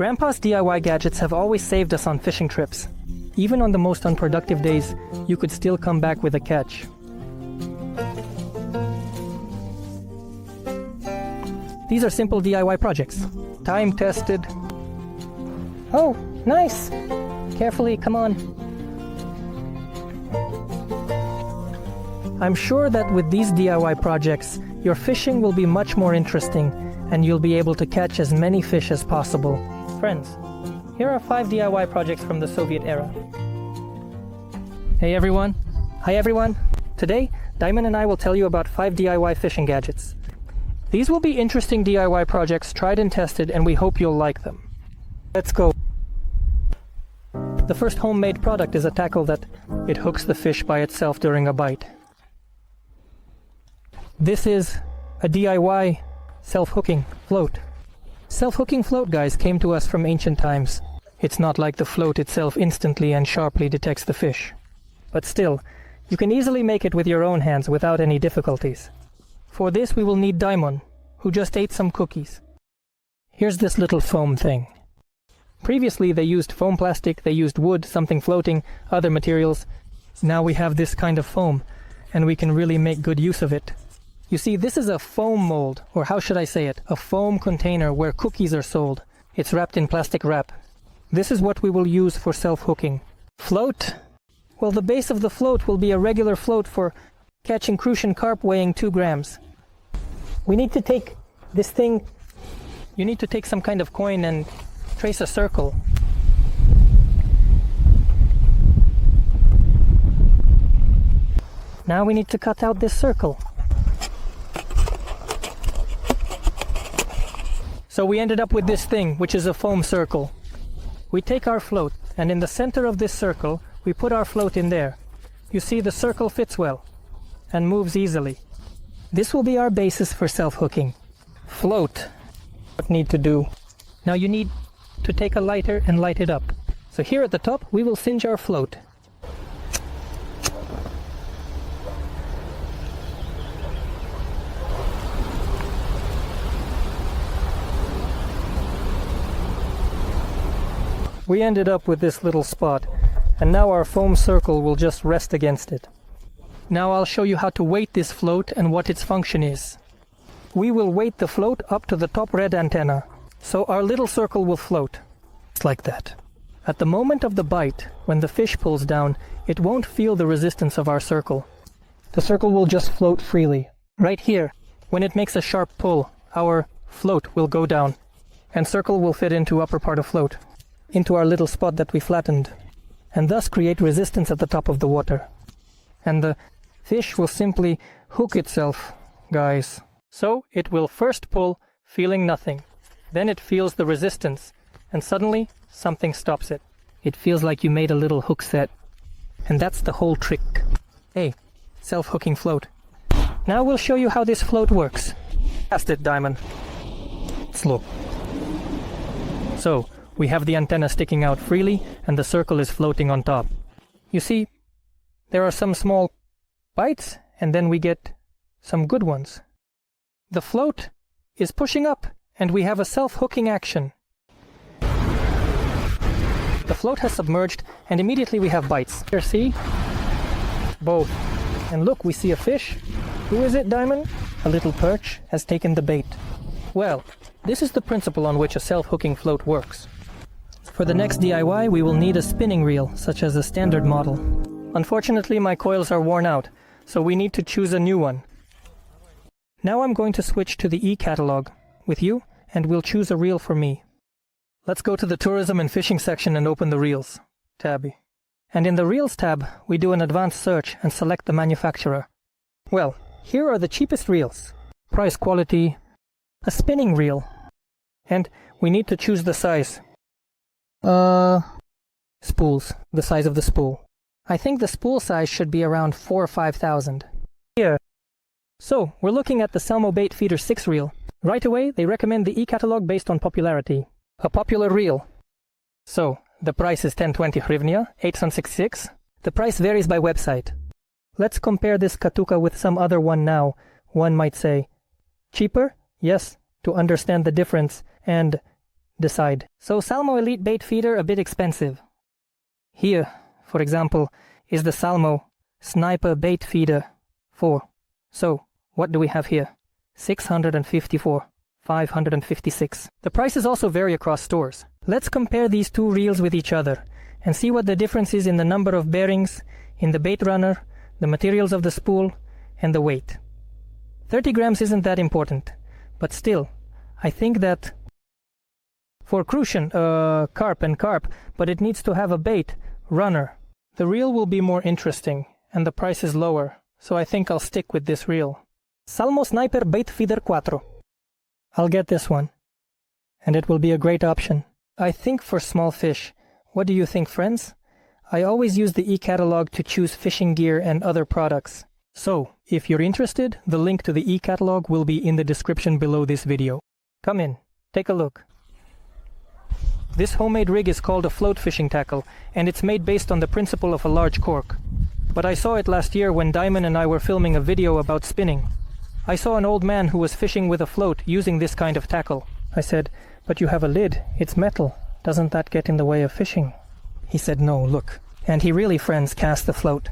Grandpa's DIY gadgets have always saved us on fishing trips. Even on the most unproductive days, you could still come back with a catch. These are simple DIY projects. Time-tested. Oh, nice! Carefully, come on. I'm sure that with these DIY projects, your fishing will be much more interesting and you'll be able to catch as many fish as possible. Friends, here are 5 DIY projects from the Soviet era. Hey everyone. Hi everyone. Today, Diamond and I will tell you about 5 DIY fishing gadgets. These will be interesting DIY projects, tried and tested, and we hope you'll like them. Let's go. The first homemade product is a tackle that it hooks the fish by itself during a bite. This is a DIY self-hooking float. Self-hooking float, guys, came to us from ancient times. It's not like the float itself instantly and sharply detects the fish. But still, you can easily make it with your own hands without any difficulties. For this we will need Diamond, who just ate some cookies. Here's this little foam thing. Previously they used foam plastic, they used wood, something floating, other materials. Now we have this kind of foam, and we can really make good use of it. You see, this is a foam mold, or how should I say it, a foam container where cookies are sold. It's wrapped in plastic wrap. This is what we will use for self-hooking. Float? Well, the base of the float will be a regular float for catching crucian carp weighing 2 grams. We need to take this thing, you need to take some kind of coin and trace a circle. Now we need to cut out this circle. So we ended up with this thing, which is a foam circle. We take our float, and in the center of this circle, we put our float in there. You see, the circle fits well and moves easily. This will be our basis for self-hooking. Float. What need to do? Now you need to take a lighter and light it up. So here at the top, we will singe our float. We ended up with this little spot, and now our foam circle will just rest against it. Now I'll show you how to weight this float and what its function is. We will weight the float up to the top red antenna, so our little circle will float. It's like that. At the moment of the bite, when the fish pulls down, it won't feel the resistance of our circle. The circle will just float freely. Right here, when it makes a sharp pull, our float will go down, and circle will fit into upper part of float, into our little spot that we flattened, and thus create resistance at the top of the water. And the fish will simply hook itself, guys. So it will first pull, feeling nothing. Then it feels the resistance, and suddenly something stops it. It feels like you made a little hook set. And that's the whole trick. Hey, self-hooking float. Now we'll show you how this float works. Cast it, Diamond. Slow. So, we have the antenna sticking out freely, and the circle is floating on top. You see, there are some small bites, and then we get some good ones. The float is pushing up, and we have a self-hooking action. The float has submerged, and immediately we have bites. Here, see? Both. And look, we see a fish. Who is it, Diamond? A little perch has taken the bait. Well, this is the principle on which a self-hooking float works. For the next DIY, we will need a spinning reel, such as a standard model. Unfortunately, my coils are worn out, so we need to choose a new one. Now I'm going to switch to the e-catalog with you, and we'll choose a reel for me. Let's go to the Tourism and Fishing section and open the Reels tab. And in the Reels tab, we do an advanced search and select the manufacturer. Well, here are the cheapest reels. Price, quality, a spinning reel. And we need to choose the size. Spools, the size of the spool. I think the spool size should be around 4,000 or 5,000. Here. So, we're looking at the Salmo Bait Feeder 6 reel. Right away, they recommend the e-catalog based on popularity. A popular reel. So, the price is 1020 hryvnia, 866. The price varies by website. Let's compare this Katuka with some other one now. One might say, cheaper? Yes, to understand the difference, and decide. So Salmo Elite bait feeder a bit expensive. Here, for example, is the Salmo Sniper bait feeder 4. So, what do we have here? 654, 556. The prices also vary across stores. Let's compare these two reels with each other and see what the difference is in the number of bearings, in the bait runner, the materials of the spool, and the weight. 30 grams isn't that important, but still, I think that for crucian, carp, but it needs to have a bait runner. The reel will be more interesting, and the price is lower, so I think I'll stick with this reel. Salmo Sniper Bait Feeder 4. I'll get this one, and it will be a great option. I think for small fish. What do you think, friends? I always use the e-catalog to choose fishing gear and other products. So, if you're interested, the link to the e-catalog will be in the description below this video. Come in, take a look. This homemade rig is called a float fishing tackle, and it's made based on the principle of a large cork. But I saw it last year when Diamond and I were filming a video about spinning. I saw an old man who was fishing with a float using this kind of tackle. I said, "But you have a lid, it's metal. Doesn't that get in the way of fishing?" He said, "No, look." And he really, friends, cast the float.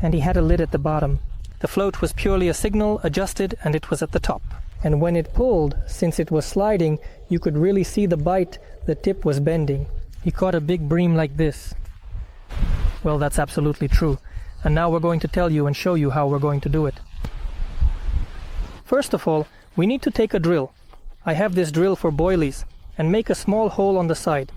And he had a lid at the bottom. The float was purely a signal, adjusted, and it was at the top. And when it pulled, since it was sliding, you could really see the bite, the tip was bending. He caught a big bream like this. Well, that's absolutely true. And now we're going to tell you and show you how we're going to do it. First of all, we need to take a drill. I have this drill for boilies, and make a small hole on the side.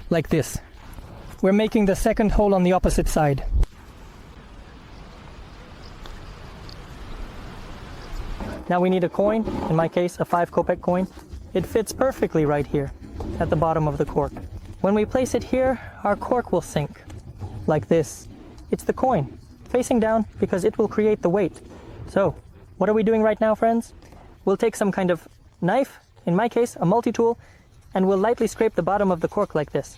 Like this. We're making the second hole on the opposite side. Now we need a coin, in my case a 5 kopeck coin. It fits perfectly right here, at the bottom of the cork. When we place it here, our cork will sink, like this. It's the coin, facing down because it will create the weight. So, what are we doing right now, friends? We'll take some kind of knife, in my case a multi-tool, and we'll lightly scrape the bottom of the cork like this.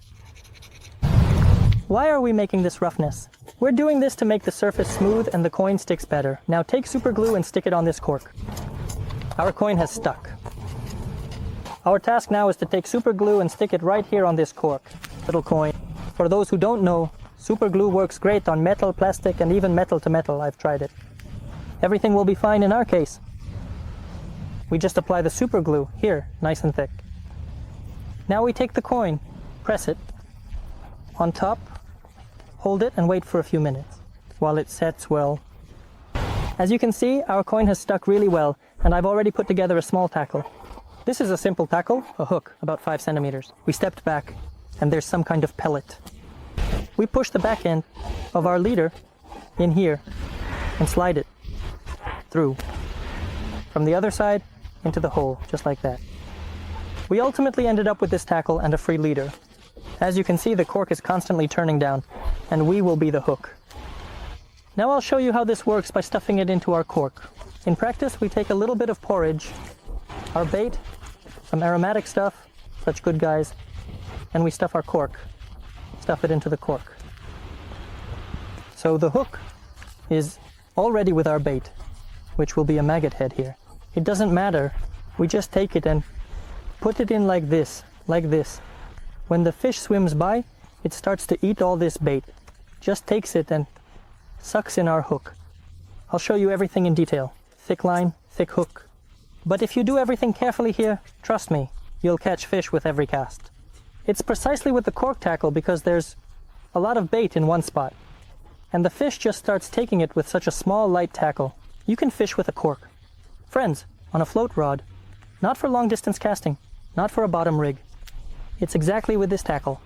Why are we making this roughness? We're doing this to make the surface smooth and the coin sticks better. Now take super glue and stick it on this cork. Our coin has stuck. Our task now is to take super glue and stick it right here on this cork, little coin. For those who don't know, super glue works great on metal, plastic, and even metal to metal. I've tried it. Everything will be fine in our case. We just apply the super glue here, nice and thick. Now we take the coin, press it on top, hold it and wait for a few minutes while it sets well. As you can see, our coin has stuck really well, and I've already put together a small tackle. This is a simple tackle, a hook, about 5 centimeters. We stepped back, and there's some kind of pellet. We push the back end of our leader in here and slide it through from the other side into the hole, just like that. We ultimately ended up with this tackle and a free leader. As you can see, the cork is constantly turning down, and we will be the hook. Now I'll show you how this works by stuffing it into our cork. In practice, we take a little bit of porridge, our bait, some aromatic stuff, such good guys, and we stuff our cork. Stuff it into the cork. So the hook is already with our bait, which will be a maggot head here. It doesn't matter. We just take it and put it in like this, like this. When the fish swims by, it starts to eat all this bait. Just takes it and sucks in our hook. I'll show you everything in detail. Thick line, thick hook. But if you do everything carefully here, trust me, you'll catch fish with every cast. It's precisely with the cork tackle because there's a lot of bait in one spot. And the fish just starts taking it with such a small, light tackle. You can fish with a cork. Friends, on a float rod. Not for long distance casting, not for a bottom rig. It's exactly with this tackle.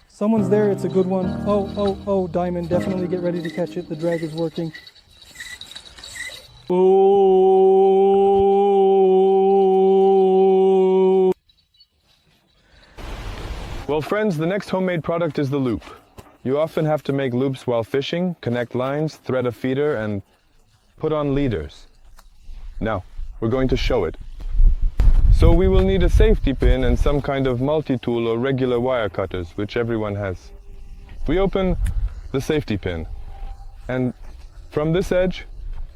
Someone's there, it's a good one. Oh, Diamond, definitely get ready to catch it. The drag is working. Oh! Well, friends, the next homemade product is the loop. You often have to make loops while fishing, connect lines, thread a feeder, and put on leaders. Now, we're going to show it. So we will need a safety pin and some kind of multi-tool or regular wire cutters, which everyone has. We open the safety pin, and from this edge,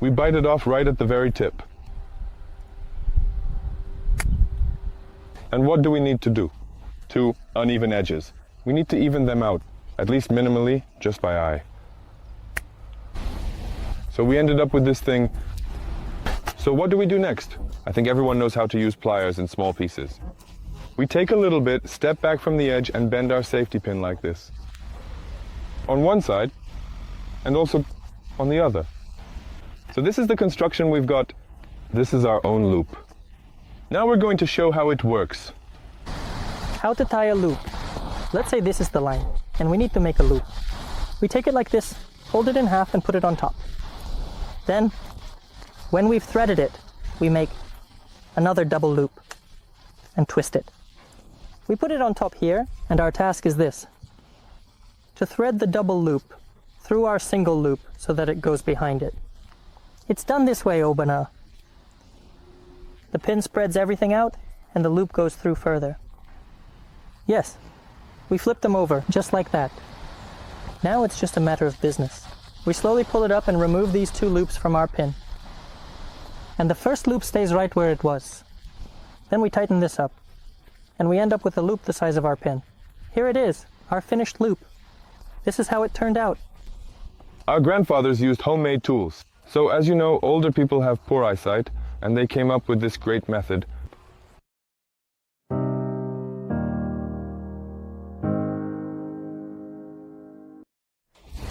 we bite it off right at the very tip. And what do we need to do? 2 uneven edges. We need to even them out, at least minimally, just by eye. So we ended up with this thing. So what do we do next? I think everyone knows how to use pliers in small pieces. We take a little bit, step back from the edge and bend our safety pin like this. On one side, and also on the other. So this is the construction we've got. This is our own loop. Now we're going to show how it works. How to tie a loop. Let's say this is the line, and we need to make a loop. We take it like this, fold it in half and put it on top. Then, when we've threaded it, we make another double loop and twist it. We put it on top here, and our task is this: to thread the double loop through our single loop so that it goes behind it. It's done this way, Obana. The pin spreads everything out, and the loop goes through further. Yes, we flip them over, just like that. Now it's just a matter of business. We slowly pull it up and remove these 2 loops from our pin. And the first loop stays right where it was. Then we tighten this up, and we end up with a loop the size of our pin. Here it is, our finished loop. This is how it turned out. Our grandfathers used homemade tools. So as you know, older people have poor eyesight, and they came up with this great method.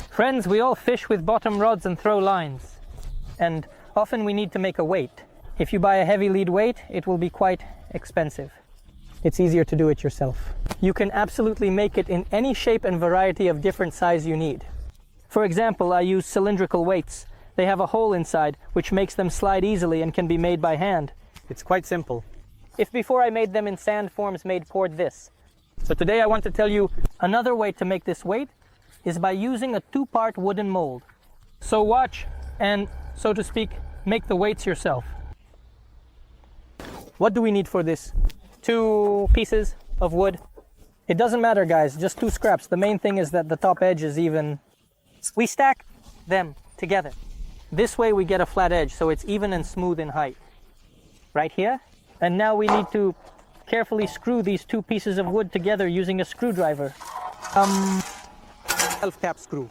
Friends, we all fish with bottom rods and throw lines. And often we need to make a weight. If you buy a heavy lead weight, it will be quite expensive. It's easier to do it yourself. You can absolutely make it in any shape and variety of different size you need. For example, I use cylindrical weights. They have a hole inside, which makes them slide easily and can be made by hand. It's quite simple. If before I made them in sand forms made poured this. So today I want to tell you another way to make this weight is by using a 2-part wooden mold. So watch and, so to speak, make the weights yourself. What do we need for this? 2 pieces of wood. It doesn't matter, guys, just 2 scraps. The main thing is that the top edge is even. We stack them together. This way we get a flat edge, so it's even and smooth in height. Right here. And now we need to carefully screw these 2 pieces of wood together using a screwdriver. Self-cap screw.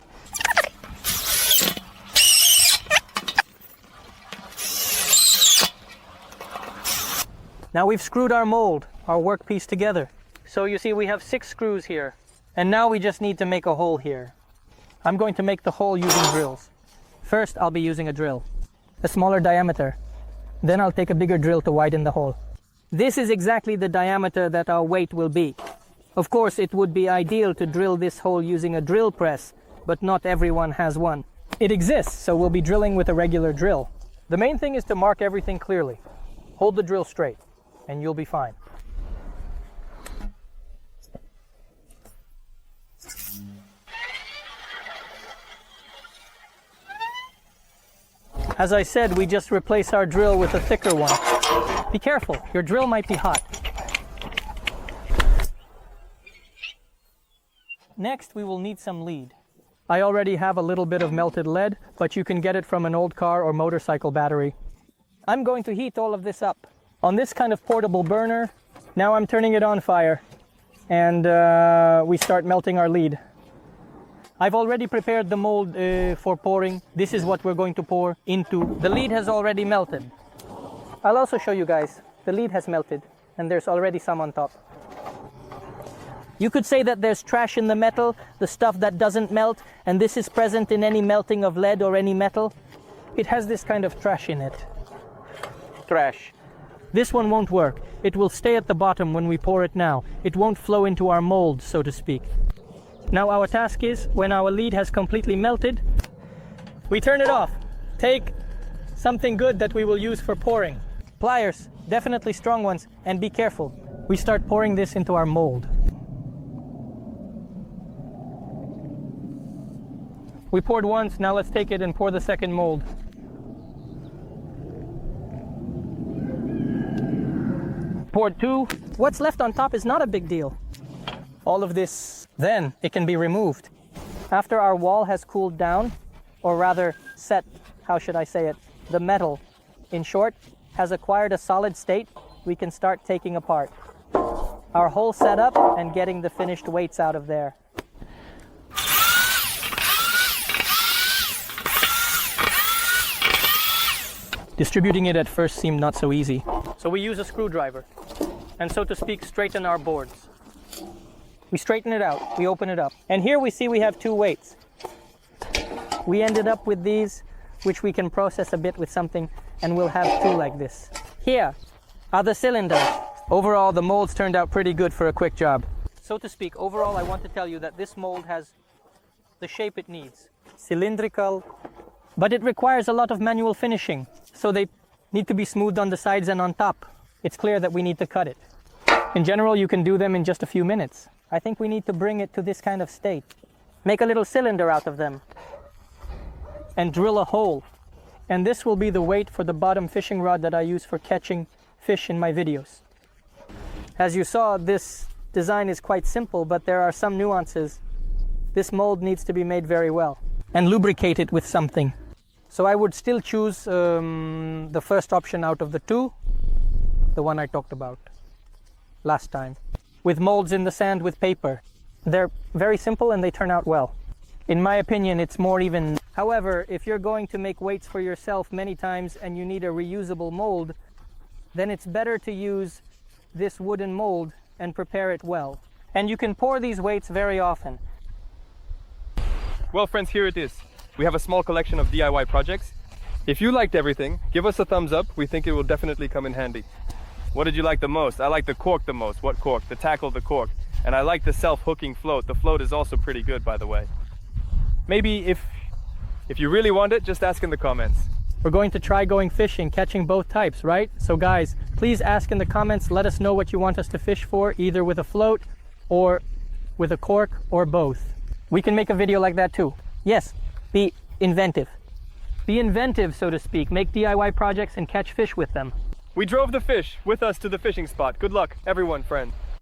Now we've screwed our mold, our workpiece together. So you see we have 6 screws here. And now we just need to make a hole here. I'm going to make the hole using drills. First, I'll be using a drill, a smaller diameter. Then I'll take a bigger drill to widen the hole. This is exactly the diameter that our weight will be. Of course, it would be ideal to drill this hole using a drill press, but not everyone has one. It exists, so we'll be drilling with a regular drill. The main thing is to mark everything clearly. Hold the drill straight, and you'll be fine. As I said, we just replace our drill with a thicker one. Be careful, your drill might be hot. Next, we will need some lead. I already have a little bit of melted lead, but you can get it from an old car or motorcycle battery. I'm going to heat all of this up on this kind of portable burner. Now I'm turning it on fire, and we start melting our lead. I've already prepared the mold for pouring. This is what we're going to pour into. The lead has already melted. I'll also show you guys. The lead has melted, and there's already some on top. You could say that there's trash in the metal, the stuff that doesn't melt, and this is present in any melting of lead or any metal. It has this kind of trash in it. Trash. This one won't work. It will stay at the bottom when we pour it now. It won't flow into our mold, so to speak. Now our task is, when our lead has completely melted, we turn it off. Take something good that we will use for pouring. Pliers, definitely strong ones, and be careful. We start pouring this into our mold. We poured once, now let's take it and pour the second mold. Poured 2. What's left on top is not a big deal. All of this, then it can be removed. After our wall has cooled down, or rather set, how should I say it, the metal, in short, has acquired a solid state, we can start taking apart. our whole setup and getting the finished weights out of there. Distributing it at first seemed not so easy. So we use a screwdriver and, so to speak, straighten our boards. We straighten it out, we open it up. And here we see we have two weights. We ended up with these, which we can process a bit with something, and we'll have two like this. Here are the cylinders. Overall, the molds turned out pretty good for a quick job. So to speak, overall, I want to tell you that this mold has the shape it needs. Cylindrical, but it requires a lot of manual finishing. So they need to be smoothed on the sides and on top. It's clear that we need to cut it. In general, you can do them in just a few minutes. I think we need to bring it to this kind of state. Make a little cylinder out of them and drill a hole. And this will be the weight for the bottom fishing rod that I use for catching fish in my videos. As you saw, this design is quite simple, but there are some nuances. This mold needs to be made very well and lubricate it with something. So I would still choose the first option out of the two, the one I talked about last time, with molds in the sand with paper. They're very simple and they turn out well. In my opinion, it's more even. However, if you're going to make weights for yourself many times and you need a reusable mold, then it's better to use this wooden mold and prepare it well. And you can pour these weights very often. Well, friends, here it is. We have a small collection of DIY projects. If you liked everything, give us a thumbs up. We think it will definitely come in handy. What did you like the most? I like the cork the most. What cork? The tackle, the cork. And I like the self-hooking float. The float is also pretty good, by the way. Maybe if you really want it, just ask in the comments. We're going to try going fishing, catching both types, right? So guys, please ask in the comments, let us know what you want us to fish for, either with a float or with a cork or both. We can make a video like that too. Yes, be inventive. Be inventive, so to speak. Make DIY projects and catch fish with them. We drove the fish with us to the fishing spot. Good luck, everyone, friend.